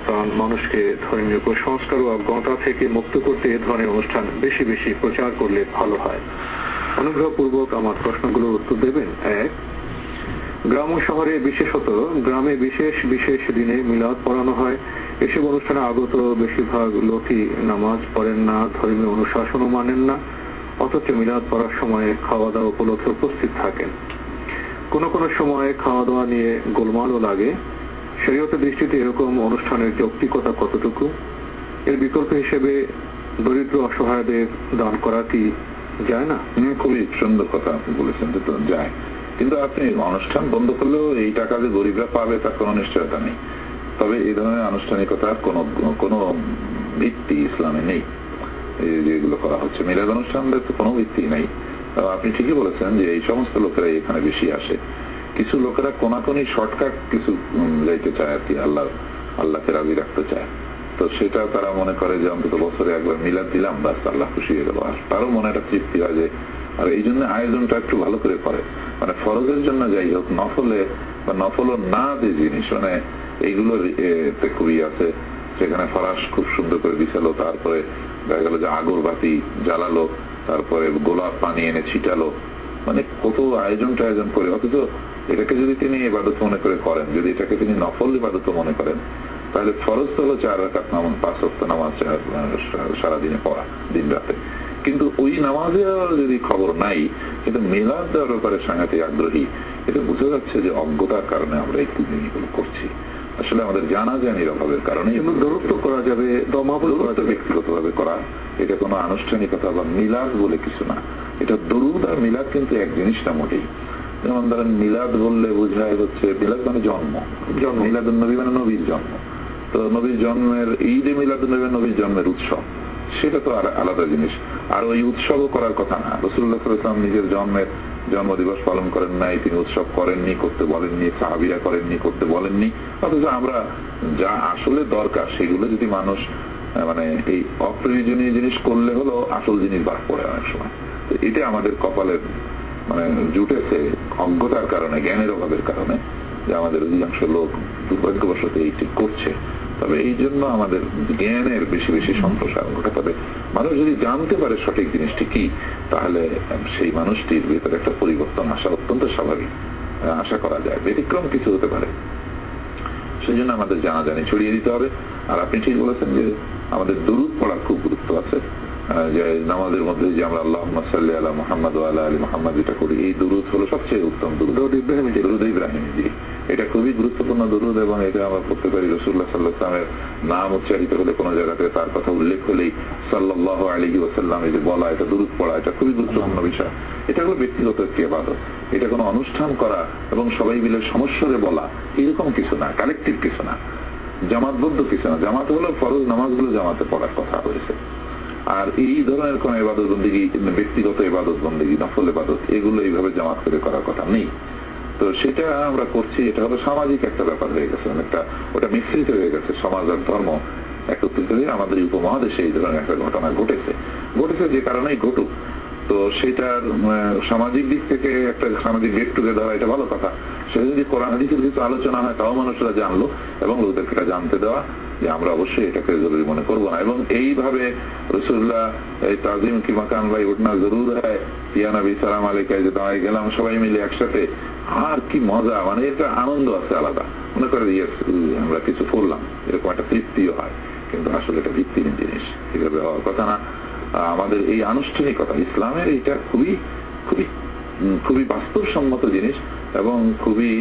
প্রাণ মানুষকে ধর্মীয় কুসংস্কার ও অজ্ঞতা থেকে মুক্ত করতে এ ধরনের অনুষ্ঠান বেশি বেশি প্রচার করলে ভালো হয়। অনুগ্রহপূর্বক আমার প্রশ্নগুলোর উত্তর দেবেন। 1, গ্রাম ও শহরে বিশেষত গ্রামে বিশেষ বিশেষ দিনে মিলাদ পড়ানো হয়। এসব অনুষ্ঠানে আগত বেশিরভাগ লোকই নামাজ পড়েন না, ধর্মীয় অনুশাসনও মানেন না, অথচ মিলাদ পড়ার সময় খাওয়া দাওয়া উপলক্ষে উপস্থিত থাকেন। কোন কোন সময় খাওয়া দাওয়া নিয়ে গোলমালও লাগে। শরীয়তের দৃষ্টিতে এরকম অনুষ্ঠানের যৌক্তিকতা কতটুকু? এর বিকল্প হিসেবে দরিদ্র অসহায়দের দান করা কি যায় না? খুবই সুন্দর কথা আপনি বলেছেন, যে তো যায়, কিন্তু আপনি অনুষ্ঠান বন্ধ করলেও এই টাকা যে গরিবরা পাবে তার কোনো নিশ্চয়তা নেই। তবে এই ধরনের আনুষ্ঠানিকতার কোনো ভিত্তি ইসলামে নেই। যেগুলো করা হচ্ছে মিলাদ অনুষ্ঠানের তো কোনো ভিত্তি নেই। আপনি ঠিকই বলেছেন যে এই সমস্ত লোকেরা এখানে বেশি আসে। কিছু লোকেরা কোনাকুনি শর্টকাট কিছু যাইতে চায় আর কি, আল্লাহকে রাজি রাখতে চায়। তো সেটা তারা মনে করে যে অন্তত বছরে একবার মিলাদ দিলাম, বাস আল্লাহ খুশি হয়ে গেল। আর তারও মনে একটা তৃপ্তি হয় যে, আর এই জন্য আয়োজনটা একটু ভালো করে করে, মানে ফরজের জন্য যাই হোক, নফলে বা নফল না যে জিনিস, মানে এইগুলোর খুবই আছে। সেখানে ফরাস খুব সুন্দর করে বিছালো, তারপরে দেখা গেল যে আগরবাতি জ্বালালো, তারপরে গোলাপ পানি এনে ছিটালো, মানে কত আয়োজন করে। অথচ এটাকে যদি তিনি ইবাদত মনে করে করেন, যদি এটাকে তিনি নফল ইবাদত মনে করেন, তাহলে ফরজ তো হলো 4 রাকাত নামাজ, 5 ওয়াক্ত নামাজ সারাদিনে পড়া, দিন রাতে। কিন্তু ওই নামাজে যদি খবর নাই, কিন্তু মিলাদ দেওয়ার ব্যাপারে সাংঘাতিক আগ্রহী, এটা বোঝা যাচ্ছে যে অজ্ঞতার কারণে আমরা এই জিনিসগুলো করছি। আসলে আমাদের জানাজানির অভাবের কারণে দূরত্ব করা যাবে, ব্যক্তিগত ভাবে করা, এটা কোনো আনুষ্ঠানিকতা বা মিলাদ বলে কিছু না। এটা দরুদ আর মিলাদ কিন্তু এক জিনিস না মোটেই। যেমন ধরেন মিলাদ বললে বোঝায় হচ্ছে, মিলাদ মানে জন্ম, মিলাদুন নবী মানে নবীর জন্ম। তো নবীর জন্মের ঈদে মিলাদুন নবী, নবীর জন্মের উৎসব, সেটা তো আর আলাদা জিনিস। আর ওই উৎসবও করার কথা না। রাসূলুল্লাহ সাল্লাল্লাহু আলাইহি ওয়াসাল্লাম নিজের জন্মদিবস পালন করেন নাই, তিনি উৎসব করেননি, করতে বলেননি, সাহাবীরা করেননি, করতে বলেননি। অথচ আমরা যা আসলে দরকার সেগুলো যদি মানুষ মানে এই অপ্রয়োজনীয় জিনিস করলে হলো আসল জিনিস বাদ পড়ে অনেক সময়। এটা আমাদের কপালের মানে জুটেছে অজ্ঞতার কারণে, জ্ঞানের অভাবের কারণে, যে আমাদের অধিকাংশ লোক দুর্ভাগ্যবশত এইটি করছে। তবে এই জন্য আমাদের জ্ঞানের বেশি বেশি সম্প্রসারণ ঘটাতে হবে। মানুষ যদি জানতে পারে সঠিক জিনিসটি কি, তাহলে সেই মানুষটির ভিতরে একটা পরিবর্তন আসা অত্যন্ত স্বাভাবিক, আশা করা যায়। ব্যতিক্রম কিছু হতে পারে, সেই জন্য আমাদের জানাজানি ছড়িয়ে দিতে হবে। আর আপনি ঠিক বলেছেন যে আমাদের দুরূদ পড়ার খুব গুরুত্ব আছে। যে নামাজের মধ্যে যে আমরা আল্লাহুম্মা সাল্লি আলা মুহাম্মাদ ওয়া আলা আলি মুহাম্মাদ যেটা করি, এই দুরূদ হলো সবচেয়ে উত্তম দুরূদ, দুরূদ ইব্রাহিমী। জি, এটা খুবই গুরুত্বপূর্ণ দুরূদ, এবং এটা আমরা পড়তে পারি। রাসূলুল্লাহ সাল্লাল্লাহু আলাইহি ওয়াসাল্লামের নাম উচ্চারিত হলে, কোনো জায়গাতে তার কথা উল্লেখ হলেই সাল্লাল্লাহু আলাইহি ওয়াসাল্লাম এই যে বলা, এটা দুরূদ পড়া, এটা খুবই গুরুত্বপূর্ণ বিষয়। এটা হলো ব্যক্তিগত একটি ইবাদত। এটা কোনো অনুষ্ঠান করা এবং সবাই মিলে সমস্যারে বলা এরকম কিছু না, কালেকটিভ কিছু না, জামাতবদ্ধ কিছু না। জামাত হলো ফরজ নামাজগুলো জামাতে পড়ার কথা হয়েছে। আর এই ধরনের কোন ইবাদত বন্দেগী, ব্যক্তিগত ইবাদত বন্দেগী, নফল ইবাদত, এগুলো এইভাবে জামাত করে করার কথা নেই। তো সেটা আমরা করছি, এটা হলো সামাজিক একটা ব্যাপার হয়ে গেছে, অনেকটা ওটা মিশ্রিত হয়ে গেছে। সমাজ আর ধর্ম একত্রিত হয়ে আমাদের উপমহাদেশে এই ধরনের একটা ঘটনা ঘটেছে, যে কারণেই ঘটুক। তো সেটার সামাজিক দিক থেকে একটা সামাজিক গেট টুগেদার হয়, এটা ভালো কথা। সেটা যদি কোরআন হাদিসের কিছু আলোচনা হয়, তাও মানুষরা জানলো, এবং লোকদেরকে এটা জানতে দেওয়া যে আমরা অবশ্যই এটাকে জরুরি মনে করবো না। এবং এইভাবে রাসূলুল্লাহ এই তাজিম কি মাকান ভাই উঠনা জরুর হয়, ইয়া নবী সালাম আলাইকা, যে দাঁড়ায় গেলাম সবাই মিলে একসাথে, আর কি মজা, মানে এটা আনন্দ আছে আলাদা। মনে করে আমরা কিছু করলাম, এরকম একটা তৃপ্তিও হয়। কিন্তু আসলে এটা ভিত্তিহীন জিনিস, এভাবে হওয়ার কথা না। আমাদের এই আনুষ্ঠানিকতা ইসলামের এটা খুবই খুবই খুবই বাস্তবসম্মত জিনিস এবং খুবই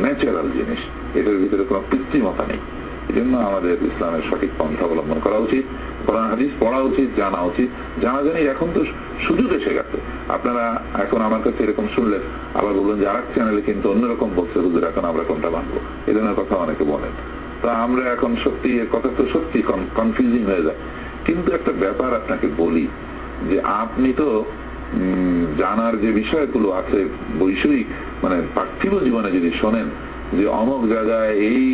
ন্যাচারাল জিনিস। এটার ভিতরে কোনো কৃত্রিমতা নেই। এই জন্য আমাদের ইসলামের সঠিক পন্থা অবলম্বন করা উচিত, কোরআন হাদিস পড়া উচিত, জানা উচিত। জানি এখন তো সুযোগ এসে গেছে। আপনারা এখন আমার কাছে এরকম শুনলেন, আবার বললেন যে আরেক চ্যানেলে কিন্তু অন্যরকম বলছে, হুজুর এখন আমরা কোনটা মানবো, এ ধরনের কথা অনেকে বলেন। তো আমরা এখন সত্যি এর কথা তো সত্যি কনফিউজিং হয়ে যায়। কিন্তু একটা ব্যাপার আপনাকে বলি, যে আপনি তো জানার যে বিষয়গুলো আছে বৈষয়িক, মানে পার্থিব জীবনে যদি শোনেন যে অমুক জায়গায় এই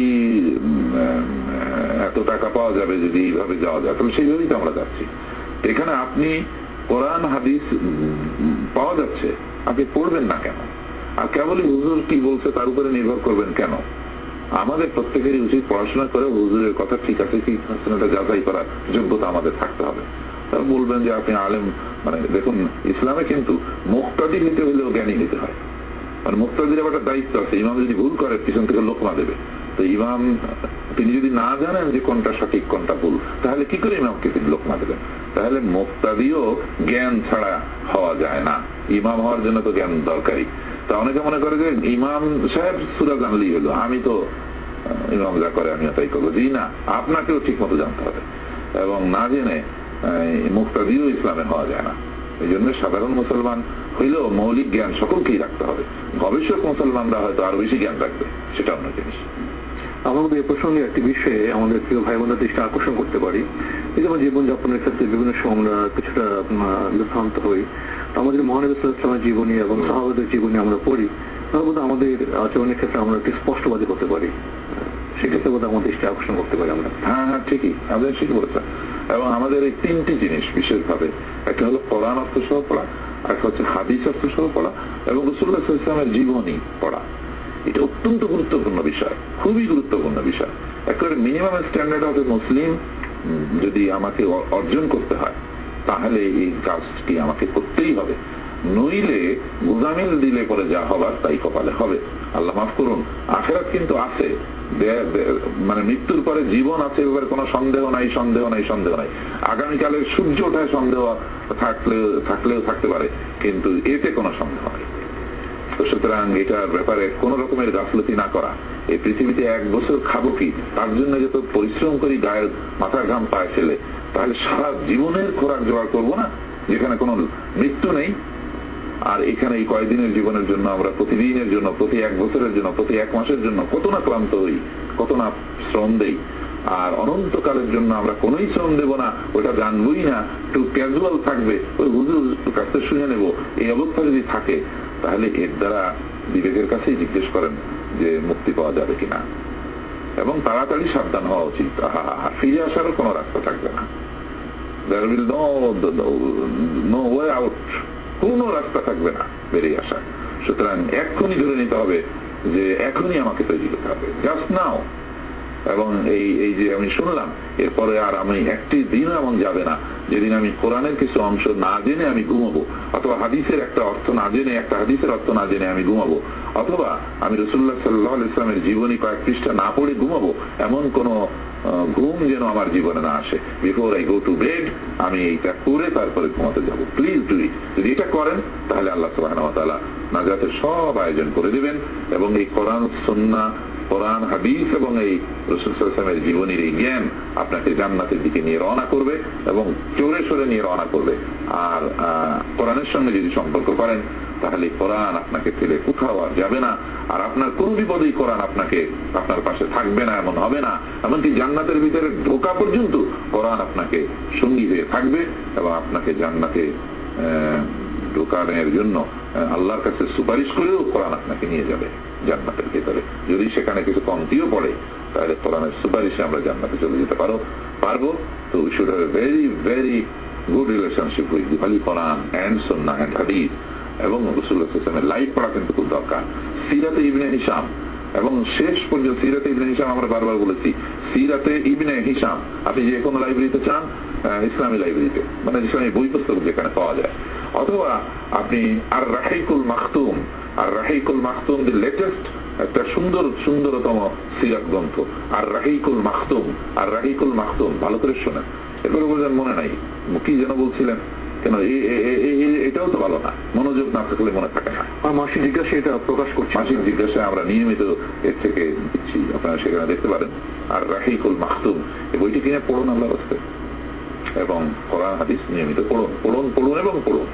এত টাকা পাওয়া যাবে যদি এইভাবে যাওয়া যায়, তাহলে সেইভাবেই তো আমরা যাচ্ছি। এখানে আপনি কোরআন হাদিস পাওয়া যাচ্ছে, আপনি পড়বেন না কেন? আর কেবলই হুজুর কি বলছে তার উপরে নির্ভর করবেন কেন? আমাদের প্রত্যেকেরই উচিত পড়াশোনা করে হুজুরের কথা ঠিক আছে কি এটা যাচাই করার যোগ্যতা আমাদের থাকতে হবে। তারা বলবেন যে আপনি আলেম, মানে দেখুন ইসলামে কিন্তু মুক্তাদি নিতে হলেও জ্ঞানী নিতে হয়। মানে মুক্তাদির একটা দায়িত্ব আছে, ইমাম যদি ভুল করে পিছন থেকে লোকমা দেবে। তো ইমাম তিনি যদি না জানেন যে কোনটা সঠিক কোনটা ভুল, তাহলে কি করে ইমামকে তিনি লোকমা দেবেন? তাহলে মুক্তাদিও জ্ঞান ছাড়া হওয়া যায় না, ইমাম হওয়ার জন্য তো জ্ঞান দরকারি। তা অনেকে মনে করে যে ইমাম সাহেব সূরা জানলেই হলো, আমি তো ইমাম যা করে আমিও তাই করবো। জি না, আপনাকেও ঠিক মতো জানতে হবে, এবং না জেনে মুক্তাদিও ইসলামে হওয়া যায় না। এই জন্য সাধারণ মুসলমান হইলেও মৌলিক জ্ঞান সকলকেই রাখতে হবে। ভবিষ্যৎ মুসলমানরা হয়তো আরো বেশি জ্ঞান রাখবে, সেটা অন্য জিনিস। আমাদের এই প্রসঙ্গে একটি বিষয়ে আমাদের প্রিয় ভাই বোনদের দৃষ্টি আকর্ষণ করতে পারি। এই যেমন জীবনযাপনের ক্ষেত্রে বিভিন্ন সময় আমরা কিছুটা বিভ্রান্ত হই। আমাদের মহানবী সাল্লাল্লাহু আলাইহি ওয়াসাল্লামের জীবনী এবং সাহাবাদের জীবনী আমরা পড়ি, তার বোধহয় আমাদের আচরণের ক্ষেত্রে আমরা একটু স্পষ্টবাদী হতে পারি, সেক্ষেত্রে বোধহয় আমাদের দৃষ্টি আকর্ষণ করতে পারি আমরা। হ্যাঁ হ্যাঁ, ঠিকই, আমাদের ঠিক বলেছেন। এবং আমাদের এই তিনটি জিনিস বিশেষভাবে, একটা হলো কোরআন অর্থ সহ পড়া, একটা হচ্ছে হাদিস অর্থ সহ পড়া, এবং রাসূলুল্লাহ সাল্লাল্লাহু আলাইহি ওয়াসাল্লামের জীবনী পড়া। এটা অত্যন্ত গুরুত্বপূর্ণ বিষয়, খুবই গুরুত্বপূর্ণ বিষয়। একেবারে মিনিমাম স্ট্যান্ডার্ড অফ এ মুসলিম যদি আমাকে অর্জন করতে হয়, তাহলে এই কাজটি আমাকে করতেই হবে। নইলে গুজামিল দিলে পরে যা হবার তাই কপালে হবে। আল্লাহ মাফ করুন, আখিরাত কিন্তু আছে, মানে মৃত্যুর পরে জীবন আছে, এবার কোনো সন্দেহ নাই, সন্দেহ নাই, সন্দেহ নাই। আগামীকালের সূর্য ওঠায় সন্দেহ থাকলেও থাকতে পারে, কিন্তু এতে কোনো সন্দেহ নেই। তো সুতরাং এটার ব্যাপারে কোন রকমের গাফলতি না করা। এই পৃথিবীতে 1 বছর খাবো কি, তার জন্য যত পরিশ্রম করি, গায়ের মাথার ঘাম পায়ে ফেলে, তাহলে সারা জীবনের খোরাক জোগাড় করবো না, যেখানে কোনো মৃত্যু নেই। আর এখানে এই কয়েকদিনের জীবনের জন্য আমরা প্রতিদিনের জন্য, প্রতি 1 বছরের জন্য, প্রতি 1 মাসের জন্য কত না ক্লান্ত হই, কত না শ্রম দেই। আর অনন্তকালের জন্য আমরা কোনোই শ্রম দেব না, ওটা জানবই না, একটু ক্যাজুয়াল থাকবে, ওই হুজুর কাছে শুনে নেব, এই অবস্থা যদি থাকে, তাহলে এর দ্বারা বিবেকের কাছেই জিজ্ঞেস করেন যে মুক্তি পাওয়া যাবে কিনা, এবং তাড়াতাড়ি সাবধান হওয়া উচিত। ফিরে আসারও কোনো রাস্তা থাকবে না, there will no way out, কোনো রাস্তা থাকবে না বেরিয়ে আসা। সুতরাং এক্ষুনি ধরে নিতে হবে যে এখনই আমাকে তৈরি করতে হবে, জাস্ট নাও। এবং এই যে আমি শুনলাম, এরপরে আর আমি একটি দিন এমন যাবে না যেদিন আমি কোরআনের কিছু অংশ না জেনে আমি ঘুমাবো, অথবা হাদিসের একটা অর্থ না জেনে, একটা হাদিসের অর্থ না জেনে আমি ঘুমাবো, অথবা আমি রাসূলুল্লাহ সাল্লাল্লাহু আলাইহি ওয়াসাল্লামের জীবনী কয়েক পৃষ্ঠা না পড়ে ঘুমাবো, এমন কোন ঘুম যেন আমার জীবনে না আসে। Before I go to bed আমি এইটা করে তারপরে ঘুমাতে যাবো। Please do it. যদি এটা করেন তাহলে আল্লাহ সুবহানাহু ওয়া তাআলা নাজাতের সব আয়োজন করে দিবেন, এবং এই কোরআন সুন্নাহ, কোরআন হাদিস এবং এই রাসূল সাল্লাল্লাহু আলাইহি ওয়াসাল্লামের জীবনীর এই জ্ঞান আপনাকে জান্নাতের দিকে নিয়ে রওনা করবে, এবং চোরে সরে নিয়ে রওনা করবে। আর কোরআনের সঙ্গে যদি সম্পর্ক করেন, তাহলে কোরআন আপনাকে ফেলে কোথাও আর যাবে না, আর আপনার কোন বিপদেই কোরআন আপনার পাশে থাকবে না, এমন হবে না। এমনকি জান্নাতের ভিতরে ঢোকা পর্যন্ত কোরআন আপনাকে সঙ্গী হয়ে থাকবে, এবং আপনাকে জান্নাতে ঢোকানোর জন্য আল্লাহর কাছে সুপারিশ করেও কোরআন আপনাকে নিয়ে যাবে জান্নাতের ভিতরে। যদি সেখানে কিছু কমতিও পড়ে, তাহলে কোরআনের সুপারিশে আমরা জান্নাতে চলে যেতে পারবো। তো we should have a very very good relationship with the holy Quran and Sunnah and Hadith. এবং রাসূলুল্লাহ সাল্লাল্লাহু আলাইহি ওয়াসাল্লামের লাইফ পড়া কিন্তু খুব দরকার। সিরাতে ইবনে হিশাম, এবং শেষ পর্যন্ত সিরাতে ইবনে হিশাম আমরা বারবার বলেছি, সিরাতে ইবনে হিশাম আপনি যে কোনো লাইব্রেরিতে চান, ইসলামী লাইব্রেরিতে, মানে ইসলামী বই পুস্তক যেখানে পাওয়া যায়, অথবা আপনি আর রাহিকুল মাখতুম, আর রাহিকুল মাখতুম দি লেটেস্ট একটা সুন্দরতম সিরাত গ্রন্থ, আর রাহিকুল মাখতুম, আর রাহিকুল মাখতুম, ভালো করে শোনেন। এরপরে বলছেন মনে নাই কি যেন বলছিলেন, কেন এটাও তো ভালো না, মনোযোগ না থাকলে মনে থাকে না। মাসিক জিজ্ঞাসা এটা প্রকাশ করছি, মাসিক জিজ্ঞাসা আমরা নিয়মিত এর থেকে দিচ্ছি, আপনারা সেখানে দেখতে পারেন। আর রাহিকুল মাখতুম এই বইটি কিনে পড়ুন আল্লাহর রাস্তায়, এবং কোরআন হাদিস নিয়মিত পড়ুন এবং পড়ুন।